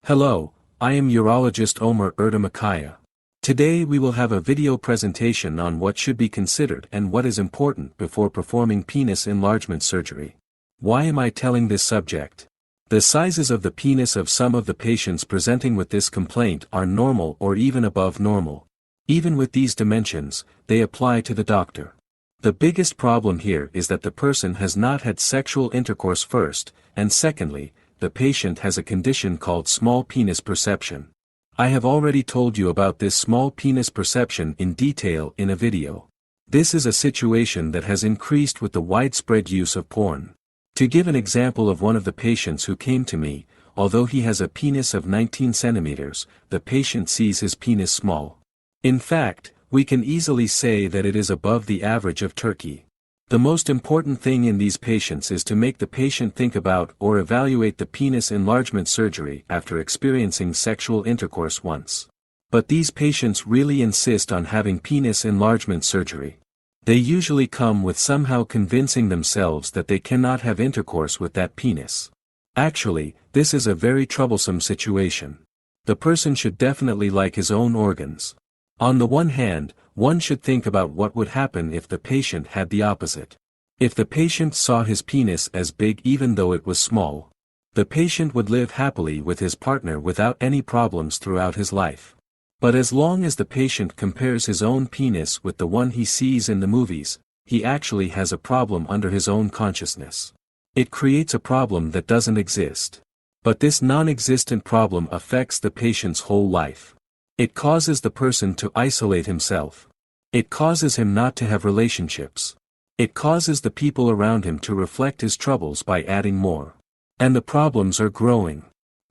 Hello, I am urologist Omer Erdamakaya. Today we will have a video presentation on what should be considered and what is important before performing penis enlargement surgery. Why am I telling this subject? The sizes of the penis of some of the patients presenting with this complaint are normal or even above normal. Even with these dimensions, they apply to the doctor. The biggest problem here is that the person has not had sexual intercourse first, and secondly, the patient has a condition called small penis perception. I have already told you about this small penis perception in detail in a video. This is a situation that has increased with the widespread use of porn. To give an example of one of the patients who came to me, although he has a penis of 19 centimeters, the patient sees his penis small. In fact, we can easily say that it is above the average of Turkey. The most important thing in these patients is to make the patient think about or evaluate the penis enlargement surgery after experiencing sexual intercourse once. But these patients really insist on having penis enlargement surgery. They usually come with somehow convincing themselves that they cannot have intercourse with that penis. Actually, this is a very troublesome situation. The person should definitely like his own organs. On the one hand, one should think about what would happen if the patient had the opposite. If the patient saw his penis as big even though it was small, the patient would live happily with his partner without any problems throughout his life. But as long as the patient compares his own penis with the one he sees in the movies, he actually has a problem under his own consciousness. It creates a problem that doesn't exist. But this non-existent problem affects the patient's whole life. It causes the person to isolate himself. It causes him not to have relationships. It causes the people around him to reflect his troubles by adding more. And the problems are growing.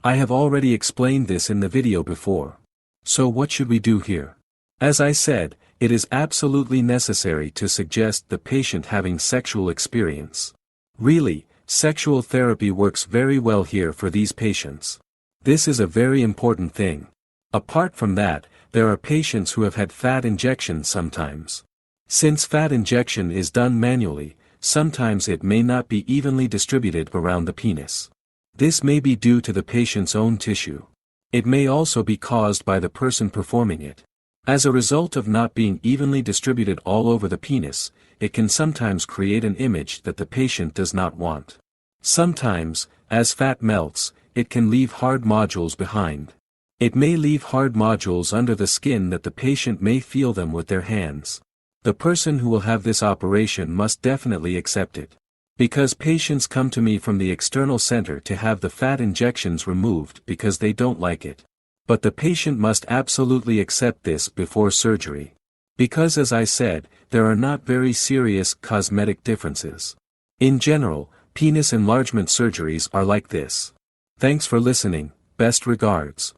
I have already explained this in the video before. So what should we do here? As I said, it is absolutely necessary to suggest the patient having sexual experience. Really, sexual therapy works very well here for these patients. This is a very important thing. Apart from that, there are patients who have had fat injection sometimes. Since fat injection is done manually, sometimes it may not be evenly distributed around the penis. This may be due to the patient's own tissue. It may also be caused by the person performing it. As a result of not being evenly distributed all over the penis, it can sometimes create an image that the patient does not want. Sometimes, as fat melts, it can leave hard nodules behind. It may leave hard nodules under the skin that the patient may feel them with their hands. The person who will have this operation must definitely accept it. Because patients come to me from the external center to have the fat injections removed because they don't like it. But the patient must absolutely accept this before surgery. Because as I said, there are not very serious cosmetic differences. In general, penis enlargement surgeries are like this. Thanks for listening, best regards.